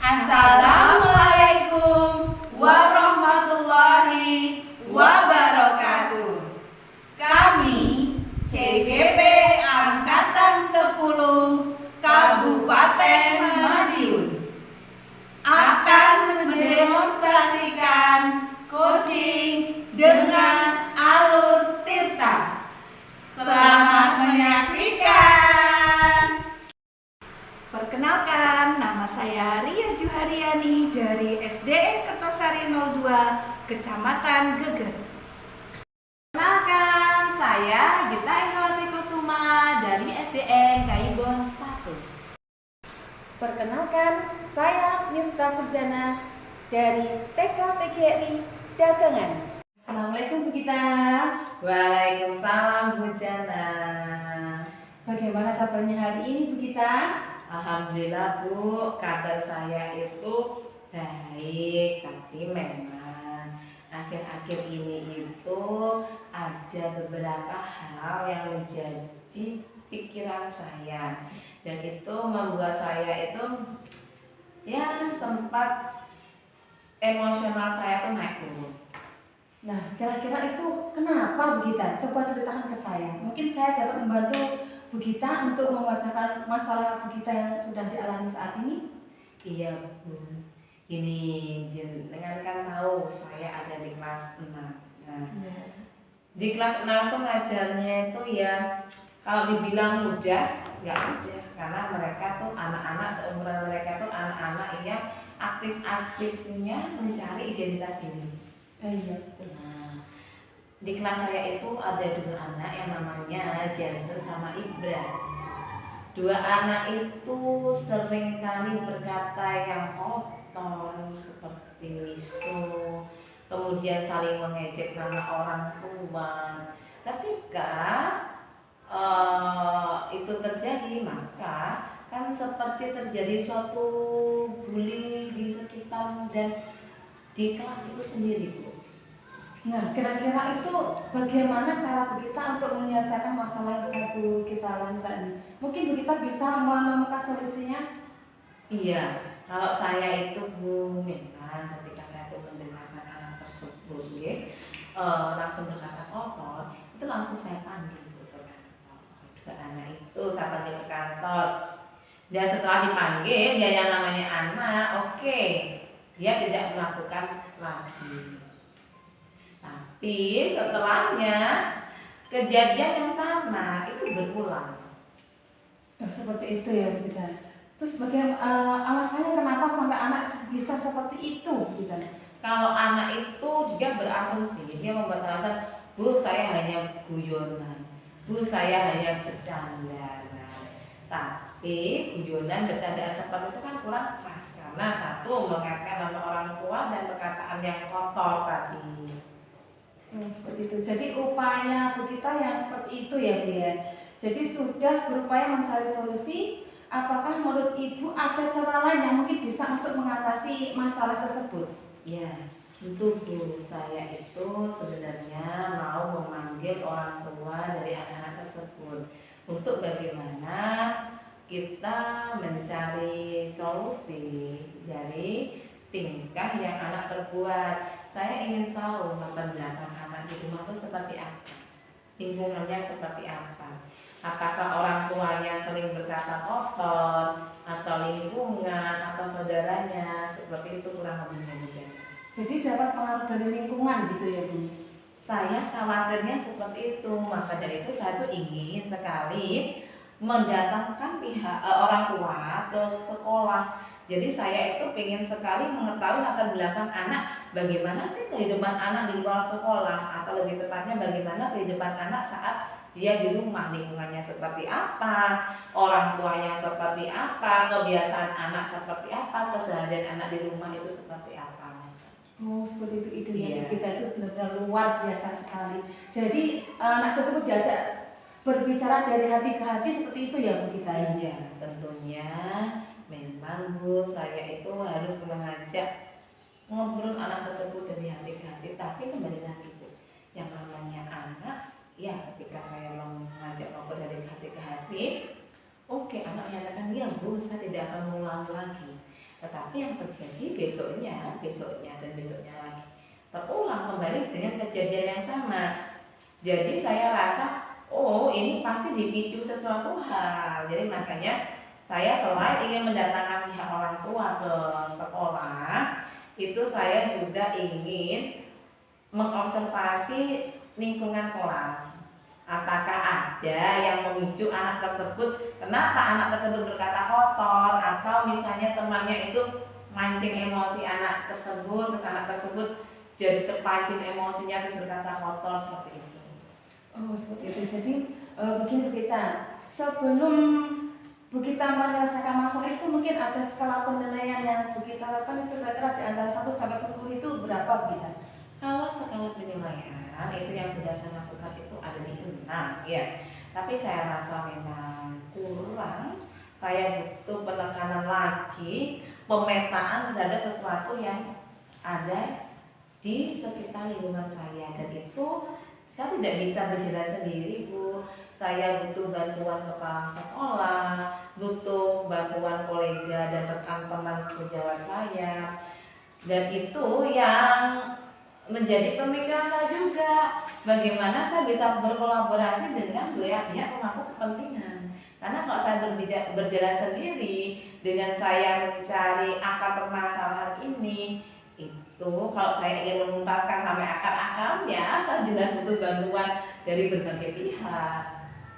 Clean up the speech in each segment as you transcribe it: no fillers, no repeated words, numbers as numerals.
Assalamualaikum warahmatullahi wabarakatuh. Kami CGP Angkatan 10 Kabupaten Madiun akan mendemonstrasikan coaching dengan alur tirta. Selamat menyaksikan. Perkenalkan, nama saya Ria Juhariani dari SDN Kertosari 02, Kecamatan Geger. Perkenalkan, saya Gita Indrawati Kusuma dari SDN Kaibon 1. Perkenalkan, saya Miftah Purjana dari TK PGRI Dagangan. Assalamualaikum Bu Gita. Waalaikumsalam Bu Jana. Bagaimana kabarnya hari ini Bu Gita? Alhamdulillah Bu, kabar saya itu baik, tapi memang akhir-akhir ini itu ada beberapa hal yang menjadi pikiran saya, dan itu membuat saya itu ya sempat emosional saya tuh naik turun. Nah, kira-kira itu kenapa Bu Gita? Coba ceritakan ke saya. Mungkin saya dapat membantu Bu Gita untuk membacakan masalah Bu Gita yang sudah dialami saat ini. Iya Bu, ini dengan kan tahu saya ada di kelas 6. Nah, di kelas 6 tuh ngajarnya itu ya kalau dibilang mudah, nggak mudah, karena mereka tuh anak-anak seumuran mereka tuh anak-anak yang aktif-aktifnya mencari identitas diri. Iya, betul. Nah, di kelas saya itu ada 2 anak yang namanya Jason sama Ibra. 2 anak itu sering kali berkata yang kotor seperti miso, kemudian saling mengejek nama orang tua. Ketika itu terjadi, maka kan seperti terjadi suatu bully di sekitar dan di kelas itu sendiri Bu. Nah, kira-kira itu bagaimana cara Bu Gita untuk menyelesaikan masalah yang sedang Bu Gita alami saat ini? Mungkin Bu Gita bisa menemukan solusinya? Iya, kalau saya itu Bu, memang ketika saya tuh mendengarkan anak tersebut langsung berkata kotor, itu langsung saya panggil Bu ke kantor. 2 anak itu saya panggil ke kantor. Dan setelah dipanggil, ya yang namanya anak, oke, dia tidak melakukan lagi. Tapi setelahnya kejadian yang sama itu berulang. Oh, seperti itu ya Bu Gita. Terus bagaimana alasannya kenapa sampai anak bisa seperti itu Bu Gita? Kalau anak itu dia berasumsi, dia membuat alasan, Bu saya hanya guyonan, Bu saya hanya bercanda. Tapi guyonan bercandaan seperti itu kan kurang pas, karena satu mengaitkan nama orang tua dan perkataan yang kotor tadi. Seperti itu. Jadi upaya Bu Gita yang seperti itu ya Bu ya. Jadi sudah berupaya mencari solusi. Apakah menurut Ibu ada cara lain yang mungkin bisa untuk mengatasi masalah tersebut? Ya, tentu Bu, saya itu sebenarnya mau memanggil orang tua dari anak-anak tersebut untuk bagaimana kita mencari solusi dari tingkah yang anak perbuat. Saya ingin tahu latar belakang anak di rumah itu seperti apa, lingkungannya seperti apa. Apakah orang tuanya sering berkata kotor, atau lingkungan, atau saudaranya, seperti itu kurang lebihnya Bu Jana. Jadi dapat pengaruh dari lingkungan gitu ya Bu? Saya khawatirnya seperti itu, maka dari itu saya tuh ingin sekali mendatangkan pihak orang tua ke sekolah. Jadi saya itu pengen sekali mengetahui latar belakang anak, bagaimana sih kehidupan anak di luar sekolah, atau lebih tepatnya bagaimana kehidupan anak saat dia di rumah, lingkungannya seperti apa, orang tuanya seperti apa, kebiasaan anak seperti apa, keseharian anak di rumah itu seperti apa. Oh, seperti itu idenya Iya. Bu Gita itu benar-benar luar biasa sekali. Jadi anak tersebut diajak berbicara dari hati ke hati seperti itu ya Bu Gita? Iya, tentunya memang Bu, saya itu harus mengajak ngobrol anak tersebut dari hati ke hati. Tapi kembali lagi Bu, yang namanya anak, ya ketika saya mengajak ngobrol dari hati ke hati, oke, anak menyatakan, ya Bu, saya tidak akan mengulang lagi. Tetapi yang terjadi besoknya dan besoknya lagi terulang kembali dengan kejadian yang sama. Jadi saya rasa, oh ini pasti dipicu sesuatu hal. Jadi makanya saya selain ingin mendatangkan pihak orang tua ke sekolah, itu saya juga ingin mengobservasi lingkungan kelas. Apakah ada yang memicu anak tersebut? Kenapa anak tersebut berkata kotor? Atau misalnya temannya itu mancing emosi anak tersebut, terus anak tersebut jadi terpancing emosinya terus berkata kotor seperti itu. Oh seperti itu. Jadi begini Bu Gita, sebelum Bu Gita menyelesaikan masalah itu mungkin ada skala penilaian yang Bu Gita lakukan itu kira-kira di antara 1 sampai 10 itu berapa Bu Gita? Kalau skala penilaian itu yang sudah saya lakukan itu ada di 6 ya. Tapi saya rasa memang kurang. Saya butuh penekanan lagi, pemetaan terhadap sesuatu yang ada di sekitar lingkungan saya, dan itu saya tidak bisa berjalan sendiri Bu. Saya butuh bantuan kepala sekolah, butuh bantuan kolega dan rekan teman sejawat saya, dan itu yang menjadi pemikiran saya juga, bagaimana saya bisa berkolaborasi dengan pihak pemangku kepentingan. Karena kalau saya berjalan sendiri dengan saya mencari akar permasalahan ini, itu kalau saya ingin menuntaskan sampai akar-akarnya, saya jelas butuh bantuan dari berbagai pihak.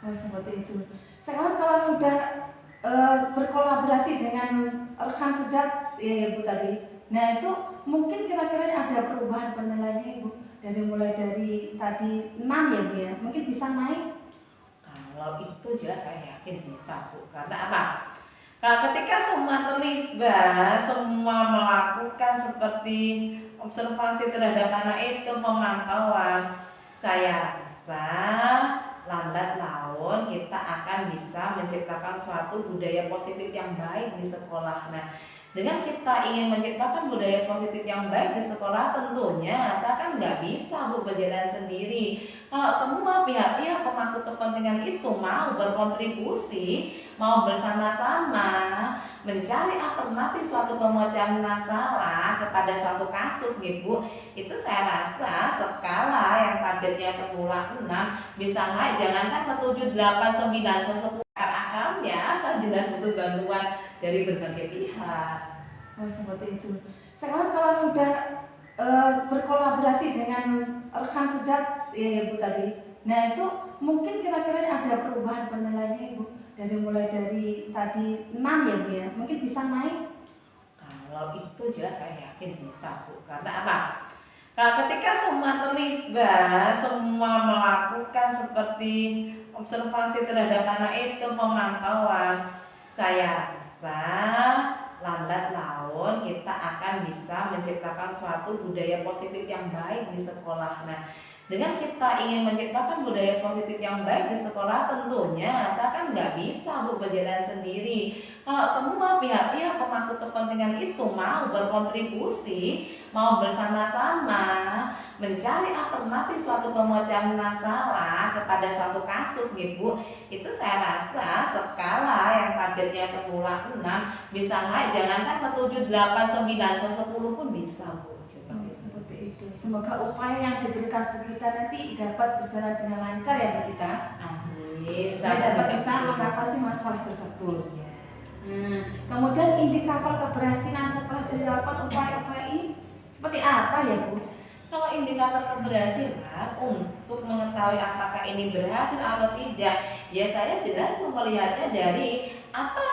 Oh seperti itu. Sekarang kalau sudah berkolaborasi dengan rekan sejat ya Bu tadi, nah itu mungkin kira-kira ada perubahan penilaiannya Ibu, dari mulai dari tadi 6 ya Bu ya, mungkin bisa naik? Kalau itu jelas saya yakin bisa Bu. Karena apa? Kalau ketika semua terlibat, semua melakukan seperti observasi terhadap anak itu, pemantauan, saya rasa lambat laun kita akan bisa menciptakan suatu budaya positif yang baik di sekolah. Nah, dengan kita ingin menciptakan budaya positif yang baik di sekolah, tentunya saya kan nggak bisa Bu berjalan sendiri. Kalau semua pihak-pihak pemangku kepentingan itu mau berkontribusi, mau bersama-sama mencari alternatif suatu pemecahan masalah kepada suatu kasus gitu, itu saya rasa skala yang targetnya semula 6 bisa naik, jangankan ke 7, 8, 9, ke 10 akamnya, saya jelas butuh bantuan dari berbagai pihak. Oh seperti itu. Sekarang kalau sudah berkolaborasi dengan rekan sejat ya Bu tadi, nah itu mungkin kira-kira ada perubahan penilaiannya Ibu, dari mulai dari tadi 6 ya Bu ya, mungkin bisa naik? Kalau itu jelas saya yakin bisa Bu. Karena apa? Kalau ketika semua terlibat, semua melakukan seperti observasi terhadap anak itu, pemantauan, saya rasa lambat laun kita akan bisa menciptakan suatu budaya positif yang baik di sekolah. Nah, dengan kita ingin menciptakan budaya positif yang baik di sekolah, tentunya saya kan nggak bisa Bu berjalan sendiri. Kalau semua pihak-pihak pemangku kepentingan itu mau berkontribusi, mau bersama-sama mencari alternatif suatu pemecahan masalah kepada suatu kasus gitu, itu saya rasa skala yang targetnya semula 6 bisa naik, jangankan ke 7, 8, 9, ke 10 pun bisa Bu. Seperti itu. Semoga upaya yang diberikan Bu Gita nanti dapat berjalan dengan lancar ya Bu Gita. Amin. Saya dapat bisa mengatasi masalah tersebut. Kemudian indikator keberhasilan setelah dilakukan upaya-upaya ini seperti apa ya Bu? Kalau indikator keberhasilan untuk mengetahui apakah ini berhasil atau tidak, ya saya jelas melihatnya dari apa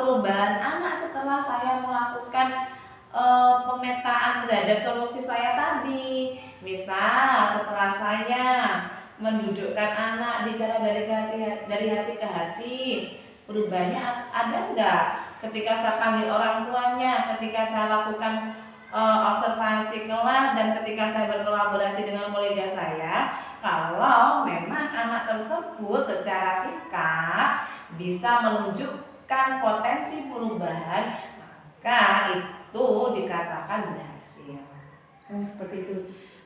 perubahan anak setelah saya melakukan pemetaan terhadap solusi saya tadi. Misal setelah saya mendudukkan anak bicara dari hati ke hati, perubahannya ada enggak? Ketika saya panggil orang tuanya, ketika saya lakukan observasi kelas, dan ketika saya berkolaborasi dengan kolega saya, kalau memang anak tersebut secara sikap bisa menunjukkan potensi perubahan, maka itu dikatakan berhasil. Seperti itu.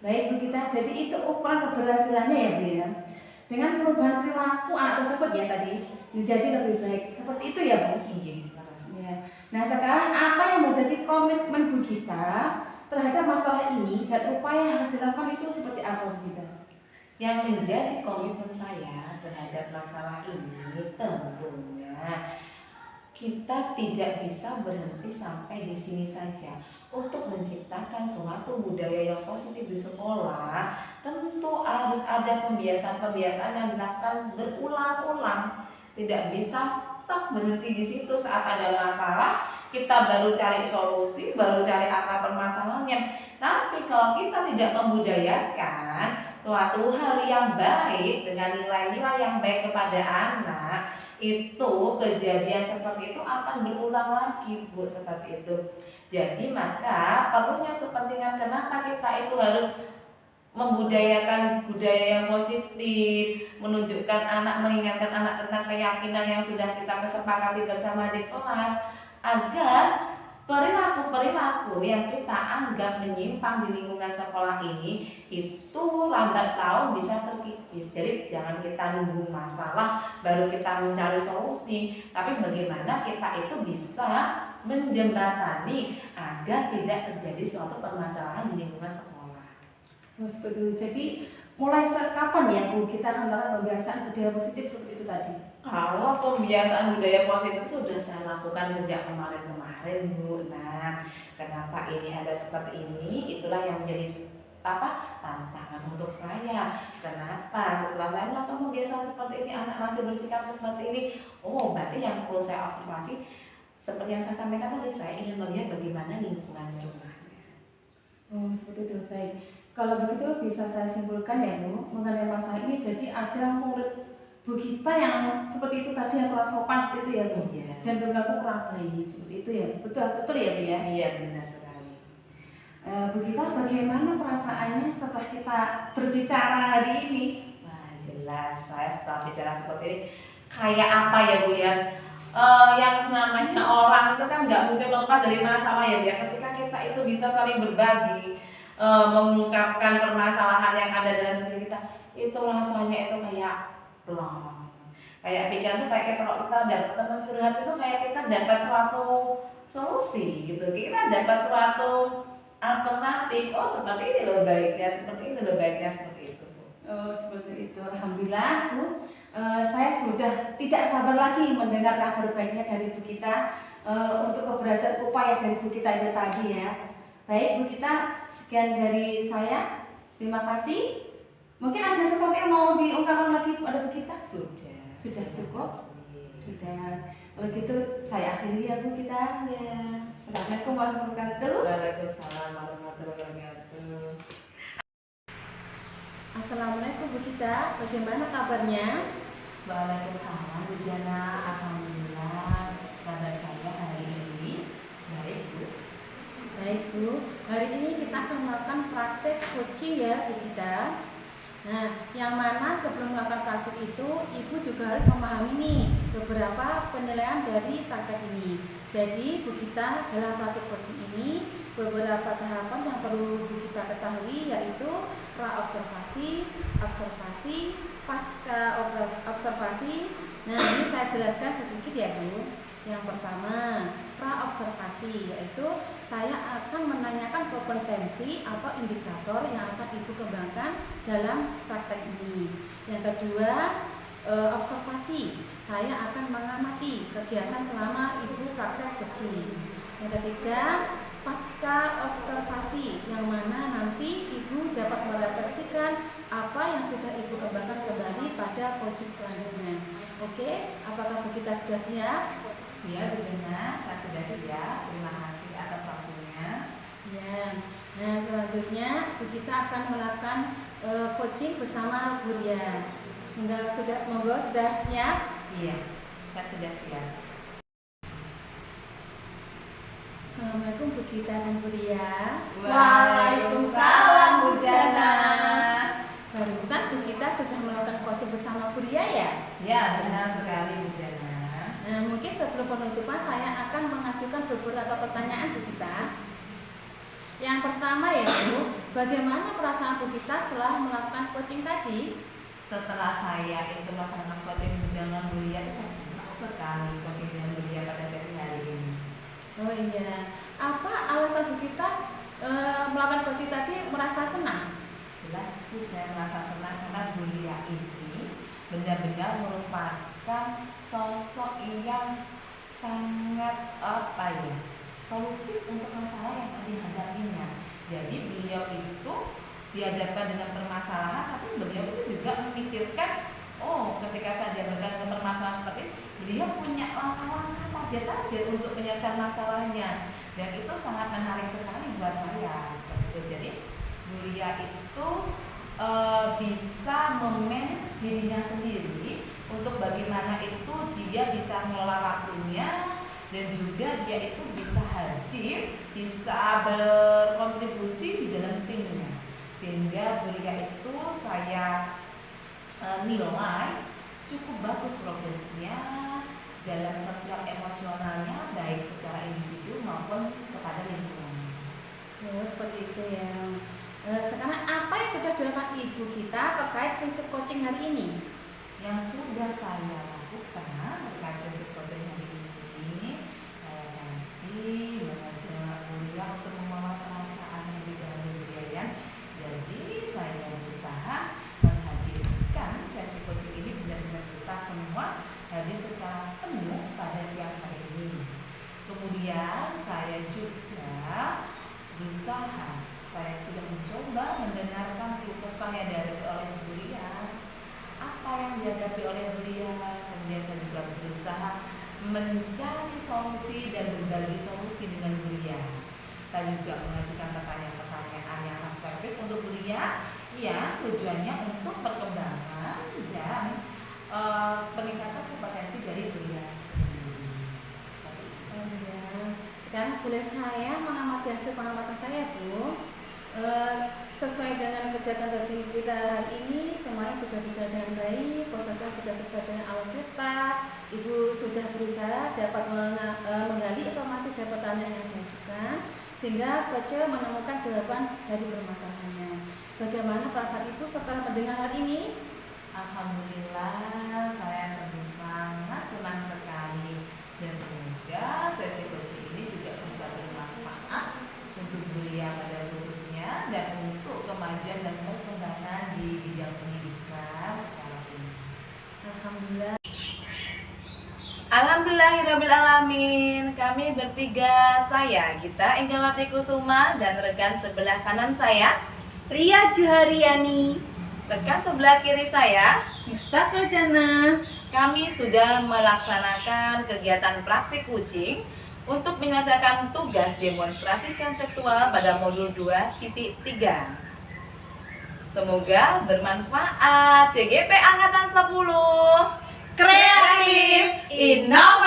Baik Bu Gita, jadi itu ukuran keberhasilannya ya Bu ya. Dengan perubahan perilaku anak tersebut ya tadi menjadi lebih baik. Seperti itu ya Bu. Ya. Nah sekarang apa yang menjadi komitmen Bu Gita terhadap masalah ini dan upaya yang akan dilakukan itu seperti apa Bu Gita? Yang menjadi komitmen saya terhadap masalah ini tentunya kita tidak bisa berhenti sampai di sini saja. Untuk menciptakan suatu budaya yang positif di sekolah, tentu harus ada pembiasaan-pembiasaan yang dilakukan berulang-ulang. Tidak bisa stop berhenti di situ. Saat ada masalah, kita baru cari solusi, baru cari akar permasalahannya. Tapi kalau kita tidak membudayakan suatu hal yang baik dengan nilai-nilai yang baik kepada anak, itu kejadian seperti itu akan berulang lagi Bu, seperti itu. Jadi maka perlunya kepentingan kenapa kita itu harus membudayakan budaya yang positif, menunjukkan anak, mengingatkan anak tentang keyakinan yang sudah kita kesepakati bersama di kelas, agar perilaku-perilaku yang kita anggap menyimpang di lingkungan sekolah ini itu lambat laun bisa terkikis. Jadi jangan kita nunggu masalah baru kita mencari solusi, tapi bagaimana kita itu bisa menjembatani agar tidak terjadi suatu permasalahan di lingkungan sekolah. Oh, seperti itu. Jadi mulai kapan ya Bu kita akan melakukan pembiasaan budaya positif seperti itu tadi? Kalau pembiasaan budaya positif sudah saya lakukan sejak kemarin-kemarin Bu. Nah, kenapa ini ada seperti ini? Itulah yang menjadi tantangan untuk saya. Kenapa? Setelah saya melakukan pembiasaan seperti ini, anak masih bersikap seperti ini. Oh, berarti yang perlu saya observasi seperti yang saya sampaikan tadi, saya ingin melihat bagaimana lingkungan rumahnya. Oh, seperti itu. Baik. Kalau begitu bisa saya simpulkan ya Bu, mengenai masalah ini jadi ada murid Bu Gita yang seperti itu tadi yang kurang sopan seperti itu ya Bu, Iya. dan berlaku kurang baik seperti itu ya. Betul ya Bu ya? Iya, benar sekali. Bu Gita, bagaimana perasaannya setelah kita berbicara hari ini? Wah, jelas saya setelah bicara seperti ini kayak apa ya Bu ya? Yang namanya orang itu kan nggak mungkin lepas dari masalah ya Bu ya. Ketika kita itu bisa saling berbagi, mengungkapkan permasalahan yang ada dalam diri kita, itu rasanya itu kayak plong. Kayak pikiran tuh kayak kalau kita dapat teman curhat itu kayak kita dapat suatu solusi gitu. Kita dapat suatu alternatif. Oh, seperti ini loh baiknya, seperti ini loh baiknya, seperti itu Bu. Oh, seperti itu. Alhamdulillah Bu. Saya sudah tidak sabar lagi mendengar kabar baiknya dari Bu Gita untuk keberhasilan upaya dari Bu Gita itu tadi ya. Baik Bu Gita, sekian dari saya. Terima kasih. Mungkin ada sesuatu yang mau diungkapkan lagi pada Bu Gita? Sudah cukup. Sudah. Kalau gitu saya akhiri ya Bu Gita. Ya. Assalamualaikum warahmatullahi wabarakatuh. Waalaikumsalam warahmatullahi wabarakatuh. Assalamualaikum Bu Gita, bagaimana kabarnya? Waalaikumsalam Bu Jana, alhamdulillah kabar saya hari ini baik Bu. Baik Bu, hari ini kita akan melakukan praktek coaching ya Bu Gita. Nah, yang mana sebelum melakukan praktek itu Ibu juga harus memahami nih beberapa penilaian dari praktek ini. Jadi Bu Gita dalam praktek coaching ini beberapa tahapan yang perlu Bu Gita ketahui yaitu pra-observasi, observasi, pasca observasi. Nah, ini saya jelaskan sedikit ya Bu. Yang pertama, pra-observasi yaitu saya akan menanyakan kompetensi atau indikator yang akan Ibu kembangkan dalam praktek ini. Yang kedua, observasi, saya akan mengamati kegiatan selama Ibu praktek coaching. Yang ketiga, pasca observasi, yang mana nanti Ibu dapat merefleksikan apa yang sudah Ibu kembangkan kembali pada coaching selanjutnya. Oke, apakah Bu Gita sudah siap? Ya Bu Jana, saya sudah siap. Terima kasih atas waktunya. Ya. Nah, selanjutnya Bu Gita akan melakukan coaching bersama Bu Ria. Monggo sudah siap? Iya, saya sudah siap. Assalamualaikum Bu Gita dan Bu Ria. Waalaikumsalam Bu Jana. Barusan Bu Gita sudah melakukan coaching bersama Bu Ria ya? Ya, benar sekali Bu Jana. Nah, mungkin sebelum penutupan saya akan mengajukan beberapa pertanyaan Bu Gita. Yang pertama ya Bu, bagaimana perasaan Bu Gita setelah melakukan coaching tadi? Setelah saya itu melaksanakan coaching dengan Bu Ria itu saya senang sekali coaching dengan Bulia pada sesi hari ini. Oh iya, apa alasan Bu Gita melakukan coaching tadi merasa senang? Jelas Bu, saya merasa senang karena Bulia ini benar-benar merupakan sosok yang sangat solutif untuk masalah yang dihadapinya. Jadi beliau itu dihadapkan dengan permasalahan, tapi beliau itu juga memikirkan, ketika saya dihadapkan dengan permasalahan seperti ini, beliau punya langkah-langkah target untuk menyelesaikan masalahnya, dan itu sangat menarik sekali buat saya seperti itu. Jadi Bulia itu bisa memanage dirinya sendiri untuk bagaimana itu dia bisa mengelola waktunya, dan juga dia itu bisa hadir, bisa berkontribusi di dalam timnya. Sehingga Bulia itu saya nilai cukup bagus progresnya dalam sosial emosionalnya, baik secara individu maupun kepada lingkungan. Oh, seperti itu ya. Sekarang apa yang sudah dilakukan Ibu Gita terkait prinsip coaching hari ini? Yang sudah saya lakukan terkait prinsip coaching hari ini, saya nanti mengajak Bulia untuk mengelola perasaan yang di dalam diri. Jadi saya berusaha menghadirkan sesi coaching ini benar-benar kita semua hadir secara penuh pada siang hari ini. Kemudian saya juga berusaha, saya sudah mencoba mendengarkan keluh kesah yang dihadapi oleh Bulia, apa yang dihadapi oleh Bulia. Kemudian saya juga berusaha mencari solusi dan berbagi solusi dengan Bulia. Saya juga mengajukan pertanyaan-pertanyaan yang reflektif untuk Bulia, yang tujuannya untuk perkembangan dan peningkatan kompetensi dari Bulia sendiri. Oh ya. Sekarang boleh saya mengamati hasil pengamatan saya, Bu. Sesuai dengan kegiatan coaching kita hari ini, semuanya sudah berjalan dengan baik, prosesnya sudah sesuai dengan alur kita. Ibu sudah berusaha dapat menggali informasi dari pertanyaan yang diajukan, sehingga coach menemukan jawaban dari permasalahannya. Bagaimana perasaan Ibu setelah mendengar hal ini? Alhamdulillah, saya sangat senang sekali, dan semoga sesi coaching ini juga bisa bermanfaat untuk Bulia pada khususnya, dan untuk kemajuan dan perkembangan di bidang pendidikan secara umum. Alhamdulillah. Alhamdulillahirrabbilalamin. Kami bertiga, saya Gita Enggawati Kusuma, dan rekan sebelah kanan saya Ria Juhariani, rekan sebelah kiri saya Miftah Jana. kami sudah melaksanakan kegiatan praktik coaching untuk menyelesaikan tugas demonstrasi konseptual pada modul 2.3. Semoga bermanfaat. CGP Angkatan 10 Kreatif Inovatif.